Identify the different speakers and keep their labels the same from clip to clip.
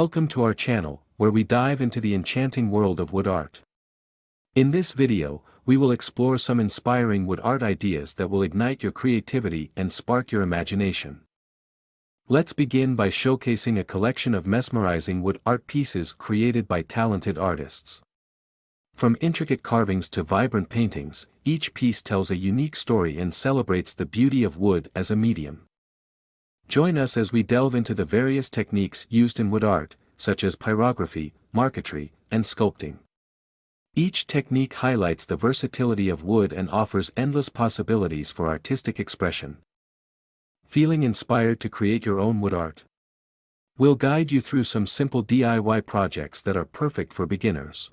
Speaker 1: Welcome to our channel, where we dive into the enchanting world of wood art. In this video, we will explore some inspiring wood art ideas that will ignite your creativity and spark your imagination. Let's begin by showcasing a collection of mesmerizing wood art pieces created by talented artists. From intricate carvings to vibrant paintings, each piece tells a unique story and celebrates the beauty of wood as a medium. Join us as we delve into the various techniques used in wood art, such as pyrography, marquetry, and sculpting. Each technique highlights the versatility of wood and offers endless possibilities for artistic expression. Feeling inspired to create your own wood art? We'll guide you through some simple DIY projects that are perfect for beginners.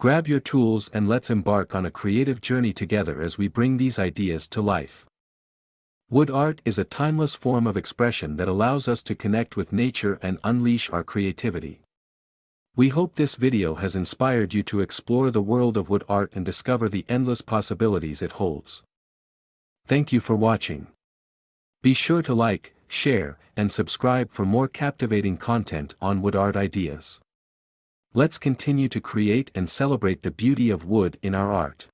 Speaker 1: Grab your tools and let's embark on a creative journey together as we bring these ideas to life. Wood art is a timeless form of expression that allows us to connect with nature and unleash our creativity. We hope this video has inspired you to explore the world of wood art and discover the endless possibilities it holds. Thank you for watching. Be sure to like, share, and subscribe for more captivating content on wood art ideas. Let's continue to create and celebrate the beauty of wood in our art.